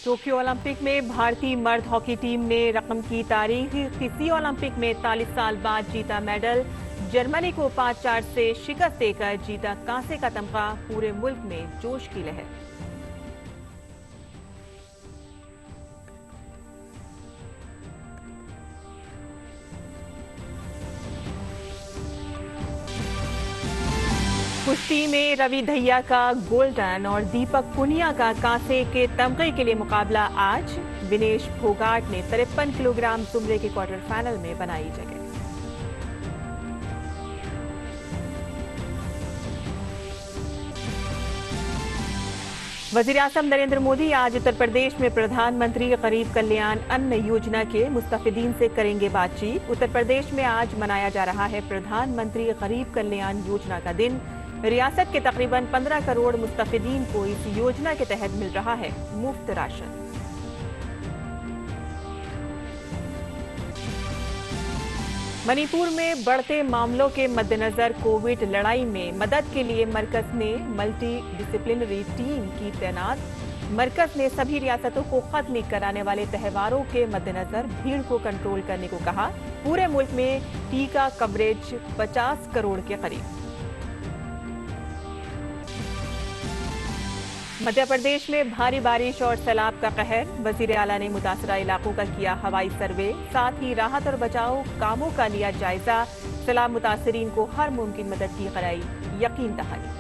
Tokyo Olympic में भारतीय मर्द हॉकी टीम ने रकम की तारीख। किसी ओलंपिक में 41 साल बाद जीता मेडल। जर्मनी को 5-4 से शिकस्त देकर जीता कांसे का तमगा। पूरे मुल्क में जोश की लहर। कुश्ती में रवि दहिया का गोल्डन और दीपक पुनिया का कांसे के तमगे के लिए मुकाबला आज। विनेश फोगाट ने 53 किलोग्राम जुमरे के क्वार्टर फाइनल में बनाई जगह। वजीर-ए-आज़म नरेंद्र मोदी आज उत्तर प्रदेश में प्रधानमंत्री गरीब कल्याण अन्न योजना के मुस्तफिदीन से करेंगे बातचीत। उत्तर प्रदेश में आज मनाया जा रहा है प्रधानमंत्री गरीब कल्याण योजना का दिन। रियासत के तकरीबन 15 करोड़ मुस्तफिदीन को इस योजना के तहत मिल रहा है मुफ्त राशन। मणिपुर में बढ़ते मामलों के मद्देनजर कोविड लड़ाई में मदद के लिए मरकज ने मल्टी डिसिप्लिनरी टीम की तैनात। मरकज ने सभी रियासतों को खत लीक कराने वाले त्योहारों के मद्देनजर भीड़ को कंट्रोल करने को कहा। पूरे मुल्क में टीका कवरेज 50 करोड़ के करीब। मध्य प्रदेश में भारी बारिश और सैलाब का कहर। वजीर आला ने मुतासरा इलाकों का किया हवाई सर्वे। साथ ही राहत और बचाव कामों का लिया जायजा। सैलाब मुतासरीन को हर मुमकिन मदद की कराई यकीन दहानी।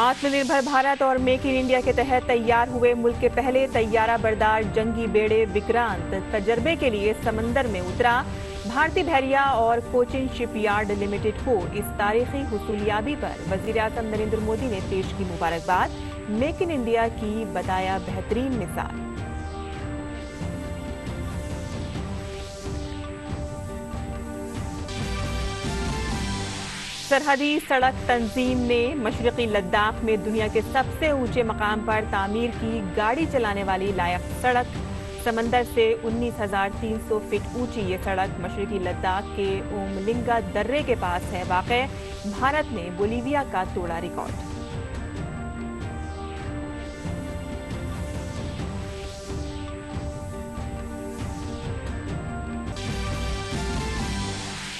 आत्मनिर्भर भारत और मेक इन इंडिया के तहत तैयार हुए मुल्क के पहले तैयारा बरदार जंगी बेड़े विक्रांत तजर्बे के लिए समंदर में उतरा। भारतीय बहरिया और कोचिन शिपयार्ड लिमिटेड को इस तारीखी हुसूलियाबी पर वजीर-ए-आज़म नरेंद्र मोदी ने पेश की मुबारकबाद। मेक इन इंडिया की बताया बेहतरीन मिसाल। सरहदी सड़क तंजीम ने मशरकी लद्दाख में दुनिया के सबसे ऊंचे मकाम पर तामीर की गाड़ी चलाने वाली लायक सड़क। समंदर से 19,300 फीट ऊंची ये सड़क मशरकी लद्दाख के ओमलिंगा दर्रे के पास है वाक़। भारत ने बोलीविया का तोड़ा रिकॉर्ड।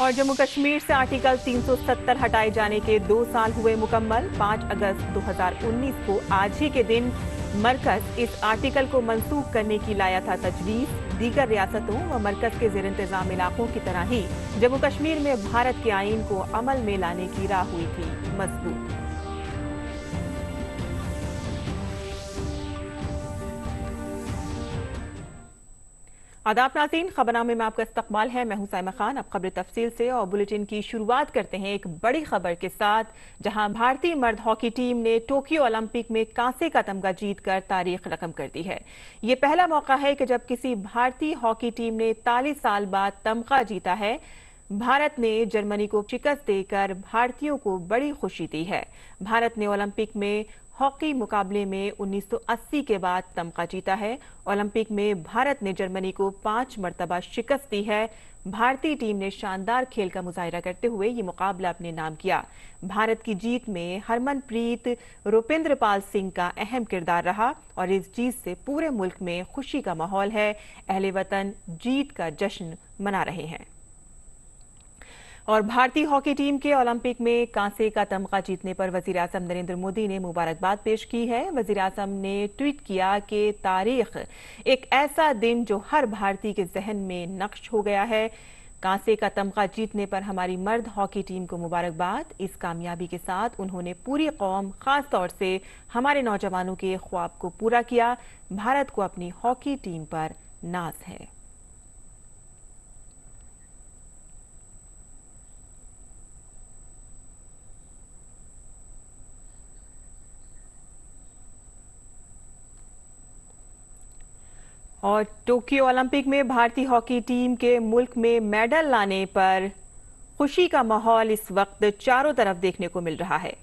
और जम्मू कश्मीर से आर्टिकल 370 हटाए जाने के 2 साल हुए मुकम्मल। 5 अगस्त 2019 को आज ही के दिन मरकज इस आर्टिकल को मंसूख करने की लाया था तजवीज। दीगर रियासतों व मरकज के ज़ेर इंतजाम इलाकों की तरह ही जम्मू कश्मीर में भारत के आईन को अमल में लाने की राह हुई थी मजबूत। आदाब नाज़रीन, खबरनामे में आपका इस्तकबाल है। मैं हूं साइमा खान। अब खबर तफसील से और बुलेटिन की शुरुआत करते हैं एक बड़ी खबर के साथ, जहां भारतीय मर्द हॉकी टीम ने टोक्यो ओलंपिक में कांसे का तमगा जीतकर तारीख रकम कर दी है। ये पहला मौका है कि जब किसी भारतीय हॉकी टीम ने 41 साल बाद तमगा जीता है। भारत ने जर्मनी को शिकस्त देकर भारतीयों को बड़ी खुशी दी है। भारत ने ओलंपिक में हॉकी मुकाबले में 1980 के बाद तमगा जीता है। ओलंपिक में भारत ने जर्मनी को 5 मरतबा शिकस्त दी है। भारतीय टीम ने शानदार खेल का मुजाहिरा करते हुए ये मुकाबला अपने नाम किया। भारत की जीत में हरमनप्रीत रुपिंदर पाल सिंह का अहम किरदार रहा और इस जीत से पूरे मुल्क में खुशी का माहौल है। अहले वतन जीत का जश्न मना रहे हैं। और भारतीय हॉकी टीम के ओलंपिक में कांसे का तमगा जीतने पर वजीर-ए-आज़म नरेंद्र मोदी ने मुबारकबाद पेश की है। वजीर-ए-आज़म ने ट्वीट किया कि तारीख एक ऐसा दिन जो हर भारतीय के जहन में नक्श हो गया है। कांसे का तमगा जीतने पर हमारी मर्द हॉकी टीम को मुबारकबाद। इस कामयाबी के साथ उन्होंने पूरी कौम, खास तौर से हमारे नौजवानों के ख्वाब को पूरा किया। भारत को अपनी हॉकी टीम पर नाज है। और टोक्यो ओलंपिक में भारतीय हॉकी टीम के मुल्क में मेडल लाने पर खुशी का माहौल इस वक्त चारों तरफ देखने को मिल रहा है।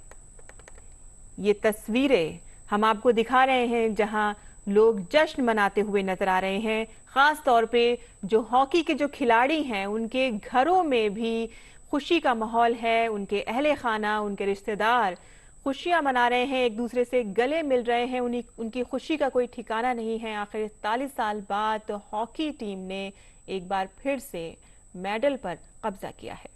ये तस्वीरें हम आपको दिखा रहे हैं, जहां लोग जश्न मनाते हुए नजर आ रहे हैं। खास तौर पे जो हॉकी के जो खिलाड़ी हैं उनके घरों में भी खुशी का माहौल है। उनके अहले खाना, उनके रिश्तेदार खुशियां मना रहे हैं, एक दूसरे से गले मिल रहे हैं। उनकी खुशी का कोई ठिकाना नहीं है। आखिर 41 साल बाद हॉकी टीम ने एक बार फिर से मेडल पर कब्जा किया है।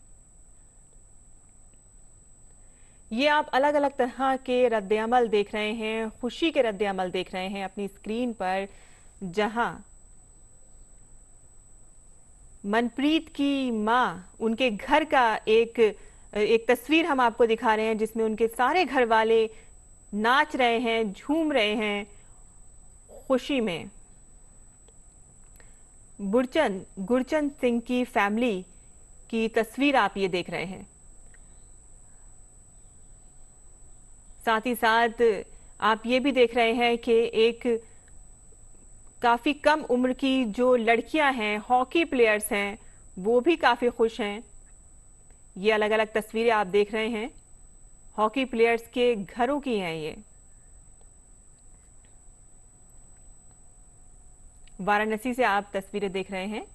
ये आप अलग अलग तरह के रद्द-ए-अमल देख रहे हैं, खुशी के रद्द-ए-अमल देख रहे हैं अपनी स्क्रीन पर, जहां मनप्रीत की मां, उनके घर का एक तस्वीर हम आपको दिखा रहे हैं जिसमें उनके सारे घर वाले नाच रहे हैं, झूम रहे हैं खुशी में। गुरचंद सिंह की फैमिली की तस्वीर आप ये देख रहे हैं। साथ ही साथ आप ये भी देख रहे हैं कि एक काफी कम उम्र की जो लड़कियां हैं, हॉकी प्लेयर्स हैं, वो भी काफी खुश हैं। ये अलग अलग तस्वीरें आप देख रहे हैं, हॉकी प्लेयर्स के घरों की हैं ये। वाराणसी से आप तस्वीरें देख रहे हैं।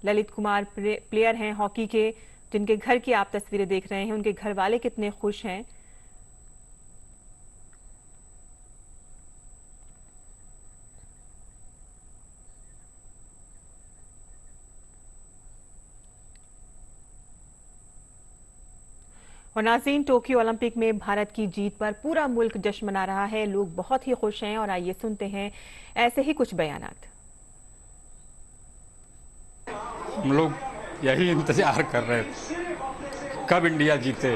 ललित कुमार प्लेयर हैं हॉकी के, जिनके घर की आप तस्वीरें देख रहे हैं। उनके घर वाले कितने खुश हैं। और नाज़रीन, टोक्यो ओलंपिक में भारत की जीत पर पूरा मुल्क जश्न मना रहा है। लोग बहुत ही खुश हैं और आइए सुनते हैं ऐसे ही कुछ बयानात। हम लोग यही इंतजार कर रहे थे कब इंडिया जीते।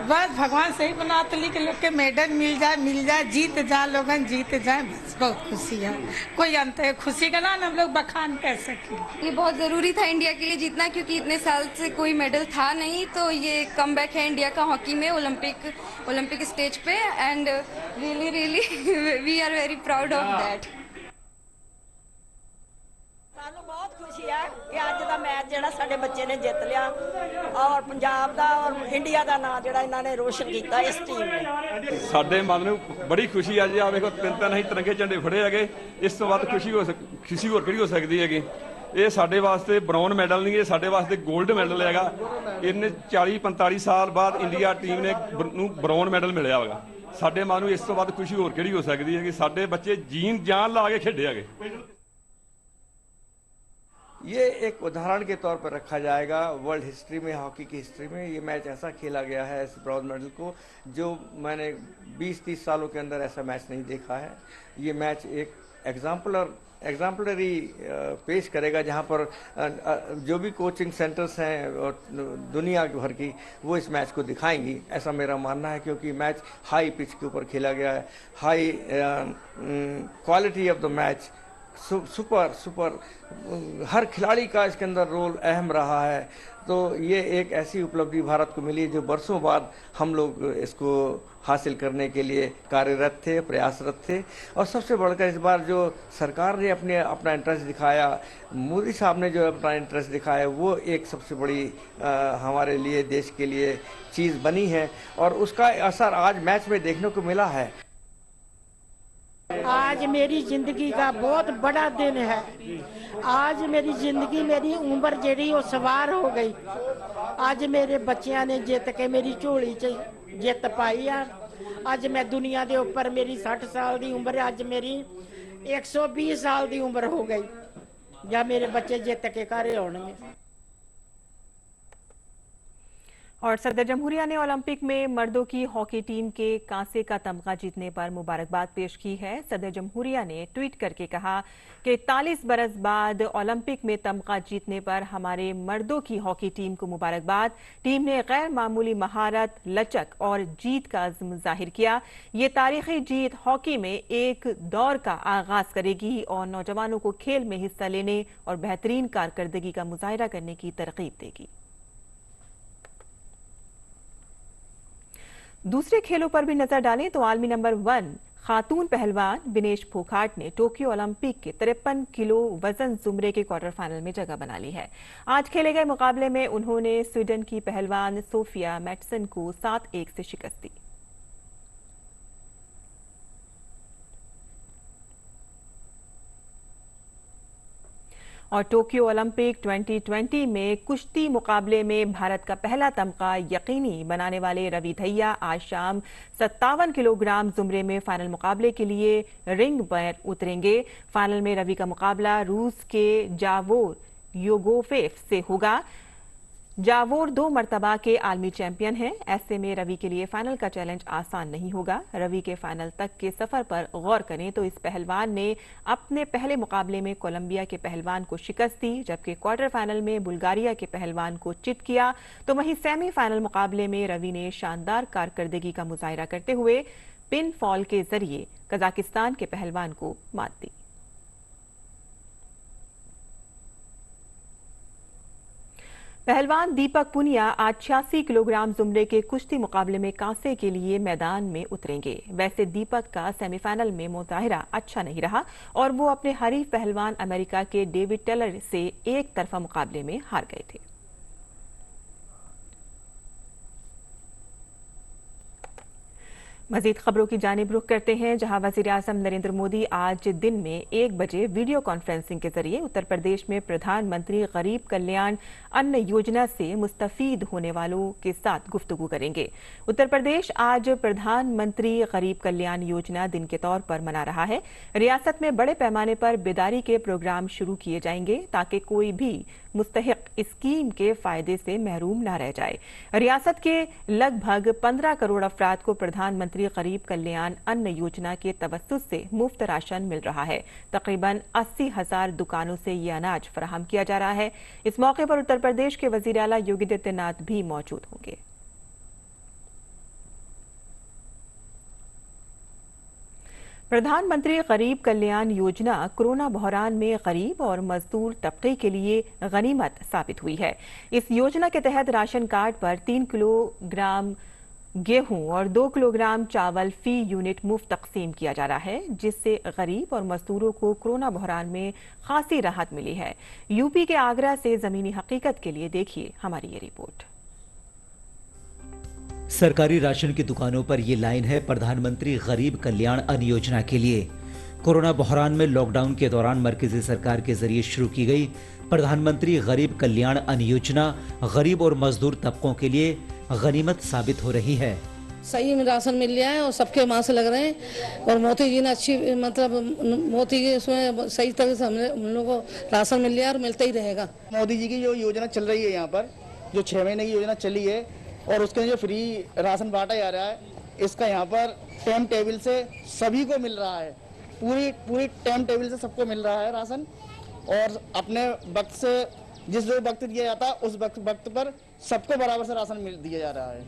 बस भगवान सही बना तो लिख लोग के मेडल मिल जाए, जीत जाए, लोगन जीत जाए, बस बहुत खुशी है। कोई अंत है खुशी का ना हम लोग बखान कर सके। ये बहुत ज़रूरी था इंडिया के लिए जीतना, क्योंकि इतने साल से कोई मेडल था नहीं। तो ये कमबैक है इंडिया का हॉकी में ओलंपिक स्टेज पे, and really we are very proud of that. ਸਾਨੂੰ ਬਹੁਤ ਖੁਸ਼ੀ ਹੈ ਕਿ ਅੱਜ ਦਾ ਮੈਚ ਜਿਹੜਾ ਸਾਡੇ ਬੱਚੇ ਨੇ ਜਿੱਤ ਲਿਆ ਔਰ ਪੰਜਾਬ ਦਾ ਔਰ ਇੰਡੀਆ ਦਾ ਨਾਮ ਜਿਹੜਾ ਇਹਨਾਂ ਨੇ ਰੋਸ਼ਨ ਕੀਤਾ ਇਸ ਟੀਮ ਨੇ। ਸਾਡੇ ਮਨ ਨੂੰ ਬੜੀ ਖੁਸ਼ੀ ਆ ਜੀ। ਆ ਵੇਖੋ ਤਿੰਨ ਅਸੀਂ ਤਿਰੰਗੇ ਝੰਡੇ ਫੜੇ ਹੈਗੇ। ਇਸ ਤੋਂ ਵੱਧ ਖੁਸ਼ੀ ਹੋਰ ਕਿਹੜੀ ਹੋ ਸਕਦੀ ਹੈਗੀ। ਇਹ ਸਾਡੇ ਵਾਸਤੇ ਬ੍ਰੌਨ ਮੈਡਲ ਨਹੀਂ, ਇਹ ਸਾਡੇ ਵਾਸਤੇ 골ਡ ਮੈਡਲ ਹੈਗਾ। ਇਹਨੇ 40-45 ਸਾਲ ਬਾਅਦ ਇੰਡੀਆ ਟੀਮ ਨੇ ਨੂੰ ਬ੍ਰੌਨ ਮੈਡਲ ਮਿਲਿਆ ਹੈਗਾ। ਸਾਡੇ ਮਨ ਨੂੰ ਇਸ ਤੋਂ ਵੱਧ ਖੁਸ਼ੀ ਹੋਰ ਕਿਹੜੀ ਹੋ ਸਕਦੀ ਹੈਗੀ। ਸਾਡੇ ਬੱਚੇ ਜੀਨ ਜਾਨ ਲਾ ਕੇ ਖੇਡੇ ਹੈਗੇ। ये एक उदाहरण के तौर पर रखा जाएगा वर्ल्ड हिस्ट्री में, हॉकी की हिस्ट्री में। ये मैच ऐसा खेला गया है इस ब्रॉन्ज मेडल को, जो मैंने 20-30 सालों के अंदर ऐसा मैच नहीं देखा है। ये मैच एक एग्जाम्पलरी पेश करेगा, जहाँ पर जो भी कोचिंग सेंटर्स हैं और दुनिया भर की, वो इस मैच को दिखाएंगी, ऐसा मेरा मानना है। क्योंकि मैच हाई पिच के ऊपर खेला गया है, high quality of the match, super हर खिलाड़ी का इसके अंदर रोल अहम रहा है। तो ये एक ऐसी उपलब्धि भारत को मिली जो बरसों बाद हम लोग इसको हासिल करने के लिए कार्यरत थे, प्रयासरत थे। और सबसे बढ़कर इस बार जो सरकार ने अपना इंटरेस्ट दिखाया, मोदी साहब ने जो अपना इंटरेस्ट दिखाया, वो एक सबसे बड़ी हमारे लिए, देश के लिए चीज़ बनी है। और उसका असर आज मैच में देखने को मिला है। आज मेरी जिंदगी का बहुत बड़ा दिन है। आज मेरी जिंदगी, मेरी उम्र जेड़ी वो सवार हो गई। आज मेरे बच्चियां ने जित के मेरी झोली च जित पाई है। आज मैं दुनिया के ऊपर, मेरी 60 साल की उम्र, आज मेरी 120 साल की उम्र हो गई, या मेरे बच्चे जित के घर आउणगे। और सदर जमहूरिया ने ओलंपिक में मर्दों की हॉकी टीम के कांसे का तमगा जीतने पर मुबारकबाद पेश की है। सदर जमहूरिया ने ट्वीट करके कहा कि 41 बरस बाद ओलंपिक में तमगा जीतने पर हमारे मर्दों की हॉकी टीम को मुबारकबाद। टीम ने गैर मामूली महारत, लचक और जीत का अज़्म जाहिर किया। ये तारीखी जीत हॉकी में एक दौर का आगाज करेगी और नौजवानों को खेल में हिस्सा लेने और बेहतरीन कारकर्दगी का मुजाहिरा करने की तरगीब देगी। दूसरे खेलों पर भी नजर डालें तो आलमी नंबर 1 खातून पहलवान विनेश फोगाट ने टोक्यो ओलंपिक के 53 किलो वजन जुमरे के क्वार्टर फाइनल में जगह बना ली है। आज खेले गए मुकाबले में उन्होंने स्वीडन की पहलवान सोफिया मैटसन को 7-1 से शिकस्त दी। और टोक्यो ओलंपिक 2020 में कुश्ती मुकाबले में भारत का पहला तमगा यकीनी बनाने वाले रवि दहिया आज शाम 57 किलोग्राम जुमरे में फाइनल मुकाबले के लिए रिंग पर उतरेंगे। फाइनल में रवि का मुकाबला रूस के जावोर योगोफेव से होगा। जावोर 2 मर्तबा के आलमी चैंपियन हैं। ऐसे में रवि के लिए फाइनल का चैलेंज आसान नहीं होगा। रवि के फाइनल तक के सफर पर गौर करें तो इस पहलवान ने अपने पहले मुकाबले में कोलंबिया के पहलवान को शिकस्त दी, जबकि क्वार्टर फाइनल में बुल्गारिया के पहलवान को चित किया। तो वहीं सेमीफाइनल मुकाबले में रवि ने शानदार कारकर्दगी का मुजाहिरा करते हुए पिन फॉल के जरिए कजाकिस्तान के पहलवान को मात दी। पहलवान दीपक पुनिया आज 86 किलोग्राम जुमरे के कुश्ती मुकाबले में कांसे के लिए मैदान में उतरेंगे। वैसे दीपक का सेमीफाइनल में मुजाहिरा अच्छा नहीं रहा और वो अपने हरीफ पहलवान अमेरिका के डेविड टेलर से एक तरफा मुकाबले में हार गए थे। मजीद खबरों की जानिब रुख करते हैं, जहां वजीर आजम नरेंद्र मोदी आज दिन में 1 बजे वीडियो कॉन्फ्रेंसिंग के जरिए उत्तर प्रदेश में प्रधानमंत्री गरीब कल्याण अन्न योजना से मुस्तफीद होने वालों के साथ गुफ्तगू करेंगे। उत्तर प्रदेश आज प्रधानमंत्री गरीब कल्याण योजना दिन के तौर पर मना रहा है। रियासत में बड़े पैमाने पर बेदारी के प्रोग्राम शुरू किए जाएंगे ताकि कोई भी मुस्तहिक स्कीम के फायदे से महरूम न रह जाए। रियासत के लगभग 15 करोड़ अफराद को प्रधानमंत्री गरीब कल्याण अन्न योजना के तवस्सुस से मुफ्त राशन मिल रहा है। तकरीबन 80,000 दुकानों से ये अनाज फराहम किया जा रहा है। इस मौके पर उत्तर प्रदेश के वजीर आला योगी आदित्यनाथ भी मौजूद होंगे। प्रधानमंत्री गरीब कल्याण योजना कोरोना बहरान में गरीब और मजदूर तबके के लिए गनीमत साबित हुई है। इस योजना के तहत राशन कार्ड पर 3 किलोग्राम गेहूं और 2 किलोग्राम चावल फी यूनिट मुफ्त तकसीम किया जा रहा है, जिससे गरीब और मजदूरों को कोरोना बहरान में खासी राहत मिली है। यूपी के आगरा से जमीनी हकीकत के लिए देखिए हमारी ये रिपोर्ट। सरकारी राशन की दुकानों पर ये लाइन है प्रधानमंत्री गरीब कल्याण अन्न योजना के लिए। कोरोना बहरान में लॉकडाउन के दौरान मरकजी सरकार के जरिए शुरू की गई प्रधानमंत्री गरीब कल्याण अन्न योजना गरीब और मजदूर तबकों के लिए गनीमत साबित हो रही है। सही में राशन मिल रहा है और सबके वहाँ से लग रहे हैं और मोदी जी ने अच्छी मोदी जी इसमें सही तरह से हम लोगों को राशन मिल रहा है और मिलता ही रहेगा। मोदी जी की जो योजना चल रही है यहाँ पर, जो 6 महीने की योजना चली है और उसके जो फ्री राशन बांटा जा रहा है, इसका यहाँ पर टाइम टेबल से सभी को मिल रहा है। पूरी टाइम टेबल से सबको मिल रहा है राशन और अपने वक्त से जिस जो वक्त दिया जाता है उस वक्त पर सबको बराबर से राशन दिया जा रहा है।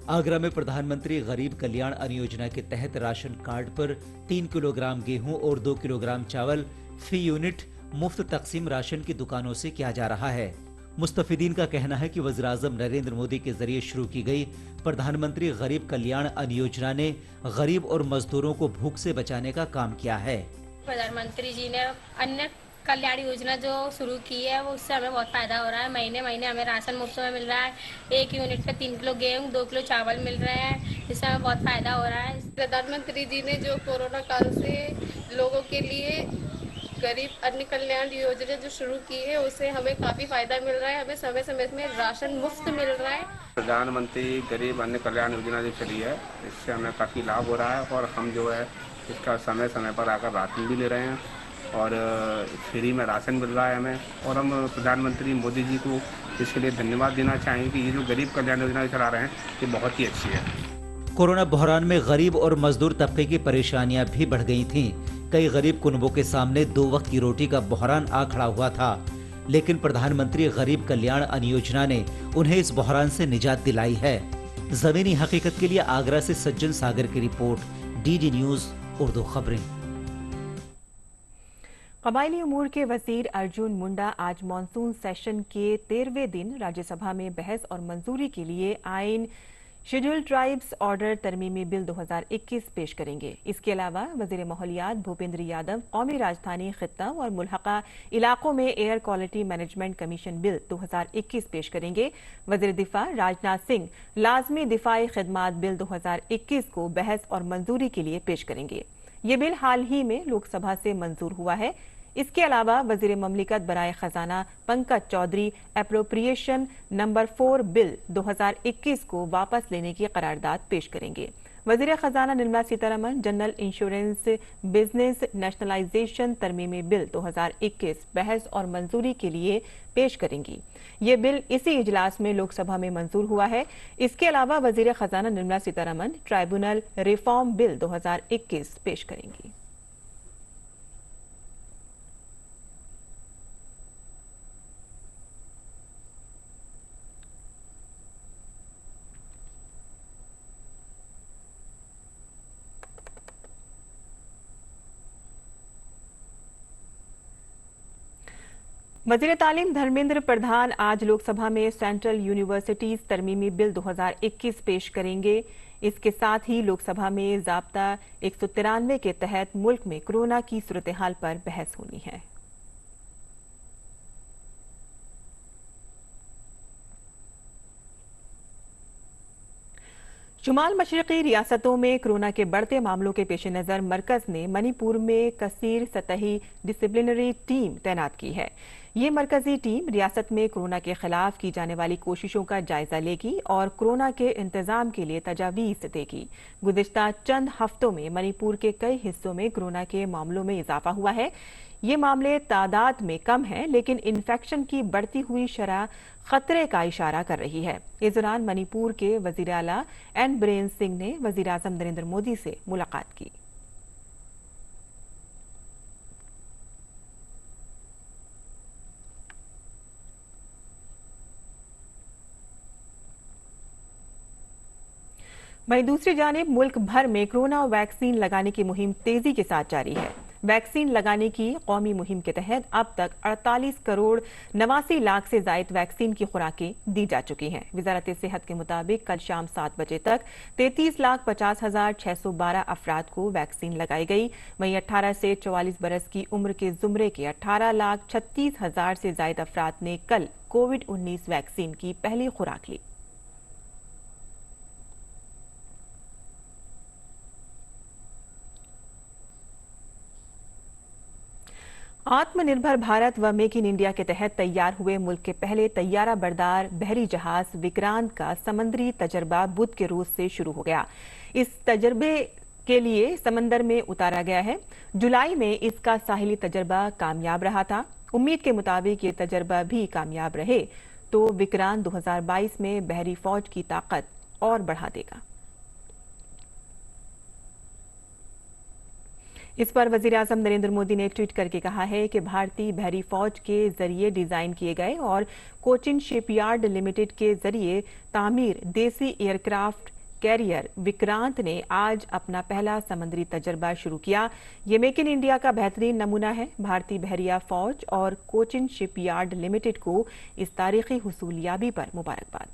आगरा में प्रधानमंत्री गरीब कल्याण अन्न योजना के तहत राशन कार्ड पर 3 किलोग्राम गेहूं और 2 किलोग्राम चावल फी यूनिट मुफ्त तकसीम राशन की दुकानों से किया जा रहा है। मुस्तफिदीन का कहना है कि वज़ीर आज़म नरेंद्र मोदी के जरिए शुरू की गई प्रधानमंत्री गरीब कल्याण अन्न योजना ने गरीब और मजदूरों को भूख से बचाने का काम किया है। प्रधानमंत्री जी ने अन्न कल्याण योजना जो शुरू की है वो उससे हमें बहुत फायदा हो रहा है। महीने महीने हमें राशन मुफ्त में मिल रहा है। 1 यूनिट पे 3 किलो गेहूँ 2 किलो चावल मिल रहे हैं, जिससे हमें बहुत फायदा हो रहा है। प्रधानमंत्री जी ने जो कोरोना काल से लोगों के लिए गरीब अन्न कल्याण योजना जो शुरू की है उससे हमें काफी फायदा मिल रहा है। हमें समय समय में राशन मुफ्त मिल रहा है। प्रधानमंत्री गरीब अन्न कल्याण योजना जो चली है इससे हमें काफी लाभ हो रहा है और हम जो है इसका समय समय पर आकर राशन भी ले रहे हैं और फ्री में राशन मिल रहा है हमें। और हम प्रधानमंत्री मोदी जी को इसके लिए धन्यवाद देना चाहेंगे कि ये जो गरीब कल्याण योजना चला रहे हैं ये बहुत ही अच्छी है। कोरोना बहरान में गरीब और मजदूर तबके की परेशानियां भी बढ़ गई थीं। कई गरीब कुनबों के सामने 2 वक्त की रोटी का बहरान आ खड़ा हुआ था, लेकिन प्रधानमंत्री गरीब कल्याण अन्न योजना ने उन्हें इस बहरान से निजात दिलाई है। जमीनी हकीकत के लिए आगरा से सज्जन सागर की रिपोर्ट, डीडी न्यूज उर्दू खबरें। कबायली उमूर के वजीर अर्जुन मुंडा आज मॉनसून सेशन के 13वें दिन राज्यसभा में बहस और मंजूरी के लिए आइन शेड्यूल्ड ट्राइब्स ऑर्डर तरमीमी बिल 2021 पेश करेंगे। इसके अलावा वजीर माहौलियात भूपेंद्र यादव कौमी राजधानी खित्ता और मुल्हका इलाकों में air quality management commission bill 2021 पेश करेंगे। वजीर दिफा राजनाथ सिंह लाजमी दिफाई खिदमात बिल 2021 को बहस और मंजूरी के लिए पेश करेंगे। ये बिल हाल ही में लोकसभा से मंजूर हुआ है। इसके अलावा वजीर ममलिकत बराए खजाना Pankaj Chaudhary appropriation number 4 bill 2021 को वापस लेने की करारदाद पेश करेंगे। वजीर खजाना Nirmala Sitharaman general insurance business nationalisation तरमीमी बिल 2021 बहस और मंजूरी के लिए पेश करेंगी। ये बिल इसी इजलास में लोकसभा में मंजूर हुआ है। इसके अलावा वजीर खजाना Nirmala Sitharaman tribunal reform bill 2021 पेश करेंगी। वजीर तालीम धर्मेंद्र प्रधान आज लोकसभा में सेंट्रल यूनिवर्सिटीज तरमीमी बिल 2021 पेश करेंगे। इसके साथ ही लोकसभा में ज़ाब्ता 193 के तहत मुल्क में कोरोना की सूरत हाल पर बहस होनी है। शुमाल मशरकी रियासतों में कोरोना के बढ़ते मामलों के पेश नज़र मरकज ने मणिपुर में कसीर सतही डिसिप्लिनरी टीम तैनात की है। ये मरकजी टीम रियासत में कोरोना के खिलाफ की जाने वाली कोशिशों का जायजा लेगी और कोरोना के इंतजाम के लिए तजावीज़ देगी। गुज़िश्ता चंद हफ्तों में मणिपुर के कई हिस्सों में कोरोना के मामलों में इजाफा हुआ है। ये मामले तादाद में कम हैं, लेकिन इन्फेक्शन की बढ़ती हुई शरह खतरे का इशारा कर रही है। इस दौरान मणिपुर के वजीर आला एन बीरेन सिंह ने वजीर आज़म नरेंद्र मोदी से मुलाकात की। वहीं दूसरी जानिब मुल्क भर में कोरोना वैक्सीन लगाने की मुहिम तेजी के साथ जारी है। वैक्सीन लगाने की कौमी मुहिम के तहत अब तक 48 करोड़ 89 लाख से जायद वैक्सीन की खुराकें दी जा चुकी हैं। वजारत सेहत के मुताबिक कल शाम 7 बजे तक 33,50,612 अफराद को वैक्सीन लगाई गई। वहीं 18 से 44 बरस की उम्र के जुमरे के 18,36,000 से जायद अफराद ने कल कोविड-19 वैक्सीन की पहली खुराक ली। आत्मनिर्भर भारत व मेक इन इंडिया के तहत तैयार हुए मुल्क के पहले तैयारा बरदार बहरी जहाज विक्रांत का समंदरी तजर्बा बुध के रोज से शुरू हो गया। इस तजर्बे के लिए समंदर में उतारा गया है। जुलाई में इसका साहिली तजर्बा कामयाब रहा था। उम्मीद के मुताबिक ये तजर्बा भी कामयाब रहे तो विक्रांत 2022 में बहरी फौज की ताकत और बढ़ा देगा। इस पर वजीर आज़म नरेंद्र मोदी ने ट्वीट करके कहा है कि भारतीय बहरी फौज के जरिए डिजाइन किए गए और कोचिन शिपयार्ड लिमिटेड के जरिए तामीर देसी एयरक्राफ्ट कैरियर विक्रांत ने आज अपना पहला समंदरी तजर्बा शुरू किया। ये मेक इन इंडिया का बेहतरीन नमूना है। भारतीय बहरिया फौज और कोचिन शिपयार्ड लिमिटेड को इस तारीखी हुसूलियाबी पर मुबारकबाद।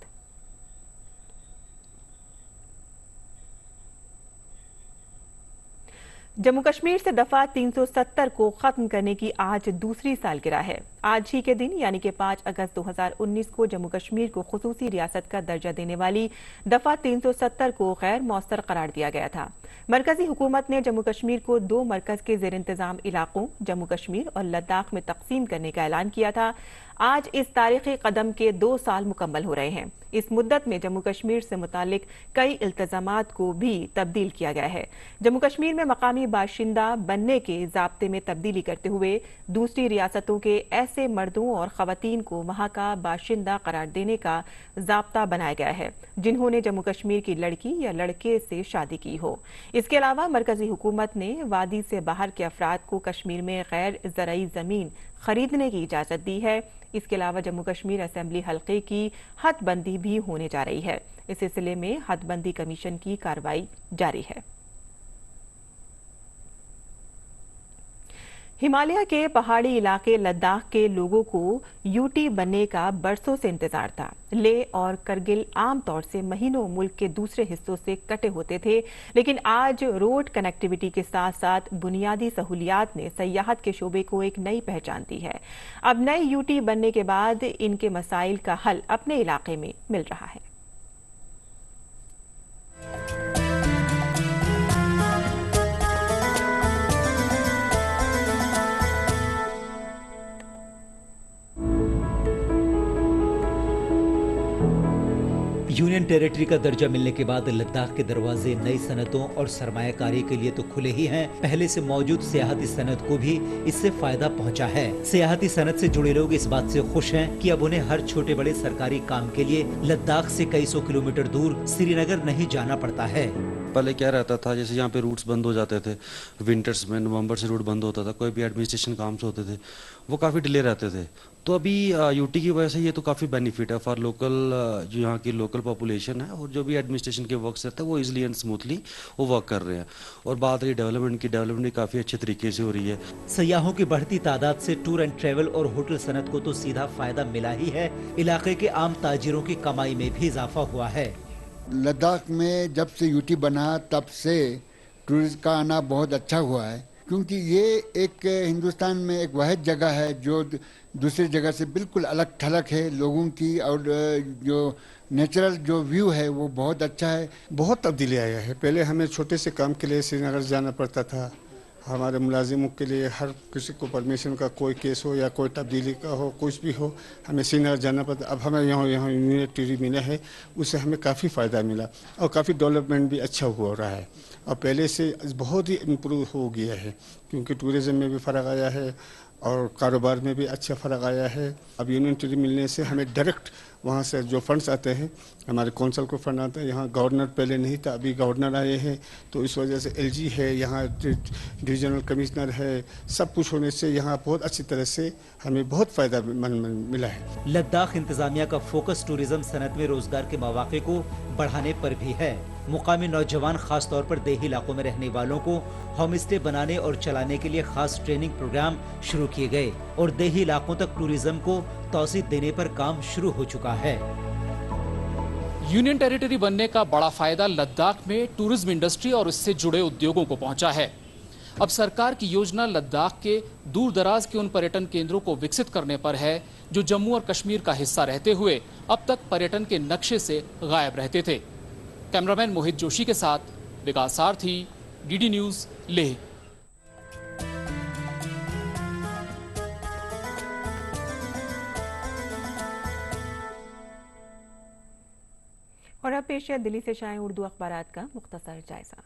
जम्मू कश्मीर से दफा 370 को खत्म करने की आज दूसरी सालगिरह है। आज ही के दिन यानी कि 5 अगस्त 2019 को जम्मू कश्मीर को खुसूसी रियासत का दर्जा देने वाली दफा 370 को गैर मौसर करार दिया गया था। मरकजी हुकूमत ने जम्मू कश्मीर को 2 मरकज के जेर इंतजाम इलाकों जम्मू कश्मीर और लद्दाख में तकसीम करने का ऐलान किया था। आज इस तारीखी कदम के 2 साल मुकम्मल हो रहे हैं। इस मुद्दत में जम्मू कश्मीर से मुतालिक कई इल्तजामात को भी तब्दील किया गया है। जम्मू कश्मीर में मकामी बाशिंदा बनने के ज़ाब्ते में तब्दीली करते हुए दूसरी रियासतों के ऐसे मर्दों और ख़वातीन को वहां का बाशिंदा करार देने का ज़ाब्ता बनाया गया है जिन्होंने जम्मू कश्मीर की लड़की या लड़के से शादी की हो। इसके अलावा मरकजी हुकूमत ने वादी से बाहर के अफराद को कश्मीर में गैर ज़रई ज़मीन खरीदने की इजाज़त दी है। इसके अलावा जम्मू कश्मीर असेंबली हल्के की हदबंदी भी होने जा रही है। इस सिलसिले में हदबंदी कमीशन की कार्रवाई जारी है। हिमालय के पहाड़ी इलाके लद्दाख के लोगों को यूटी बनने का बरसों से इंतजार था। लेह और करगिल आमतौर से महीनों मुल्क के दूसरे हिस्सों से कटे होते थे, लेकिन आज रोड कनेक्टिविटी के साथ साथ बुनियादी सहूलियात ने सयाहत के शोबे को एक नई पहचान दी है। अब नए यूटी बनने के बाद इनके मसाइल का हल अपने इलाके में मिल रहा है। यूनियन टेरिटरी का दर्जा मिलने के बाद लद्दाख के दरवाजे नई सनतों और सरमायाकारी के लिए तो खुले ही हैं, पहले से मौजूद सियाहती सनत को भी इससे फायदा पहुंचा है। सियाहती सनत से जुड़े लोग इस बात से खुश हैं कि अब उन्हें हर छोटे बड़े सरकारी काम के लिए लद्दाख से कई सौ किलोमीटर दूर श्रीनगर नहीं जाना पड़ता है। पहले क्या रहता था, जैसे यहाँ पे रूट्स बंद हो जाते थे, विंटर्स में नवंबर से रूट बंद होता था, कोई भी एडमिनिस्ट्रेशन काम से होते थे, वो काफ़ी डिले रहते थे। तो अभी यूटी की वजह से ये तो काफ़ी बेनिफिट है फॉर लोकल, जो यहाँ की लोकल पॉपुलेशन है, और जो भी एडमिनिस्ट्रेशन के वर्क्स रहते हैं वो इजीली एंड स्मूथली वो वर्क कर रहे हैं। और बात रही डेवलपमेंट की, डेवलपमेंट भी काफ़ी अच्छे तरीके से हो रही है। सयाहों की बढ़ती तादाद से टूर एंड ट्रेवल और होटल सनत को तो सीधा फायदा मिला ही है, इलाके के आम ताजिरों की कमाई में भी इजाफा हुआ है। लद्दाख में जब से यूटी बना तब से टूरिस्ट का आना बहुत अच्छा हुआ है, क्योंकि ये एक हिंदुस्तान में एक वाहिद जगह है जो दूसरी जगह से बिल्कुल अलग थलग है लोगों की, और जो नेचुरल जो व्यू है वो बहुत अच्छा है। बहुत तब्दीली आया है। पहले हमें छोटे से काम के लिए श्रीनगर जाना पड़ता था, हमारे मुलाजिमों के लिए हर किसी को परमिशन का कोई केस हो या कोई तब्दीली का हो, कुछ भी हो, हमें श्रीनगर जाना पड़ता। अब हमें यहाँ यूनियन टेरिटरी मिला है, उससे हमें काफ़ी फ़ायदा मिला और काफ़ी डेवलपमेंट भी अच्छा हो रहा है और पहले से बहुत ही इम्प्रूव हो गया है, क्योंकि टूरिज़्म में भी फ़र्क आया है और कारोबार में भी अच्छा फ़र्क आया है। अब यूनियन टेरिटरी मिलने से हमें डायरेक्ट वहाँ से जो फंड्स आते हैं, हमारे कौंसल को फंड आता है। यहाँ गवर्नर पहले नहीं था, अभी गवर्नर आए हैं, तो इस वजह से एलजी है, यहाँ डिविजनल कमिश्नर है, सब कुछ होने से यहाँ बहुत अच्छी तरह से हमें बहुत फ़ायदा मिला है। लद्दाख इंतजामिया का फोकस टूरिज्म सनत में रोजगार के मौके को बढ़ाने पर भी है। मुकामी नौजवान खास तौर पर देही इलाकों में रहने वालों को होम स्टे बनाने और चलाने के लिए खास ट्रेनिंग प्रोग्राम शुरू किए गए और देही इलाकों तक टूरिज्म को तौसीद देने पर काम शुरू हो चुका है। यूनियन टेरिटरी बनने का बड़ा फायदा लद्दाख में टूरिज्म इंडस्ट्री और इससे जुड़े उद्योगों को पहुंचा है। अब सरकार की योजना लद्दाख के दूर दराज के उन पर्यटन केंद्रों को विकसित करने पर है जो जम्मू और कश्मीर का हिस्सा रहते हुए अब तक पर्यटन के नक्शे से गायब रहते थे। कैमरामैन मोहित जोशी के साथ विकास सारथी, डीडी न्यूज, लेह। और अब पेश है दिल्ली से शाये उर्दू अखबारात का मुख्तसर जायजा।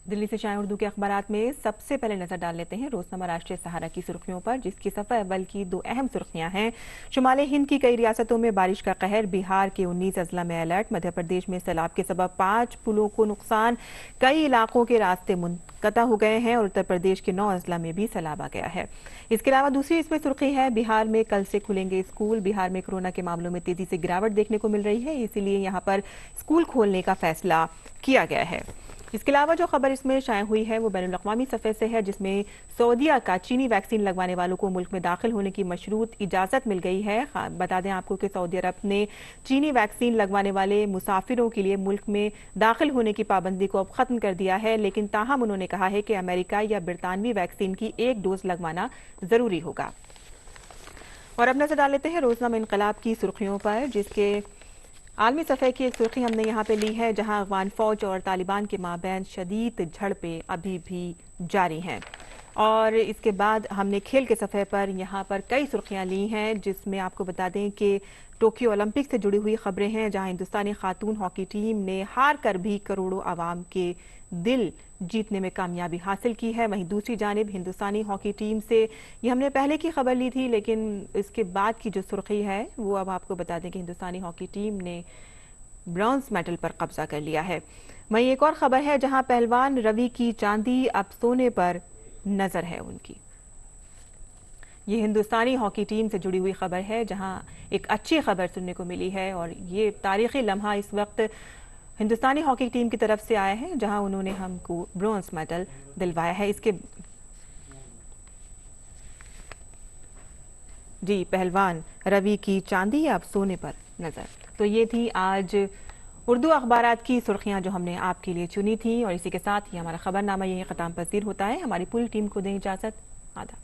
दिल्ली से शाये उर्दू के अखबारात में सबसे पहले नजर डाल लेते हैं रोजनामा राष्ट्रीय सहारा की सुर्खियों पर, जिसकी सफ़े अव्वल की दो अहम सुर्खियां हैं। शुमाली हिंद की कई रियासतों में बारिश का कहर, बिहार के 19 अजला में अलर्ट, मध्य प्रदेश में सैलाब के सबब 5 पुलों को नुकसान, कई इलाकों के रास्ते मुनक़ता हो गए हैं और उत्तर प्रदेश के 9 अजला में भी सैलाब आ गया है। इसके अलावा दूसरी इसमें सुर्खी है बिहार में कल से खुलेंगे स्कूल। बिहार में कोरोना के मामलों में तेजी से गिरावट देखने को मिल रही है, इसीलिए यहाँ पर स्कूल खोलने का फैसला किया गया है। इसके अलावा जो खबर इसमें शाया हुई है वो बैनुल अक़वामी सफ़े से है, जिसमें सऊदीया का चीनी वैक्सीन लगवाने वालों को मुल्क में दाखिल होने की मशरूत इजाज़त मिल गई है। बता दें आपको कि सऊदी अरब ने चीनी वैक्सीन लगवाने वाले मुसाफिरों के लिए मुल्क में दाखिल होने की पाबंदी को अब ख़त्म कर दिया है, लेकिन ताहम उन्होंने कहा है कि अमेरिका या बरतानवी वैक्सीन की एक डोज लगवाना ज़रूरी होगा। और अब नजर डाल लेते हैं रोजनामा इनकलाब की सुर्खियों पर, जिसके आलमी सफ़े की एक सुर्खी हमने यहाँ पे ली है, जहाँ अफगान फौज और तालिबान के माबैन शदीद झड़पें अभी भी जारी हैं। और इसके बाद हमने खेल के सफ़े पर यहाँ पर कई सुर्खियाँ ली हैं, जिसमें आपको बता दें कि टोक्यो ओलंपिक से जुड़ी हुई खबरें हैं, जहाँ हिंदुस्तानी खातून हॉकी टीम ने हार कर भी करोड़ों आवाम के दिल जीतने में कामयाबी हासिल की है। वहीं दूसरी जानिब हिंदुस्तानी हॉकी टीम से ये हमने पहले की खबर ली थी, लेकिन इसके बाद की जो सुर्खी है वो अब आपको बता दें कि हिंदुस्तानी हॉकी टीम ने ब्रॉन्ज मेडल पर कब्जा कर लिया है। वहीं एक और खबर है जहां पहलवान रवि की चांदी अब सोने पर नजर है उनकी। ये हिंदुस्तानी हॉकी टीम से जुड़ी हुई खबर है, जहां एक अच्छी खबर सुनने को मिली है और ये तारीखी लम्हा इस वक्त हिंदुस्तानी हॉकी टीम की तरफ से आया है, जहां उन्होंने हमको ब्रॉन्ज मेडल दिलवाया है। इसके जी पहलवान रवि की चांदी अब सोने पर नजर। तो ये थी आज उर्दू अखबारात की सुर्खियां जो हमने आपके लिए चुनी थी, और इसी के साथ ही हमारा खबरनामा यही ख़त्म पसीर होता है। हमारी पूरी टीम को दें इजाज़त। आदाब।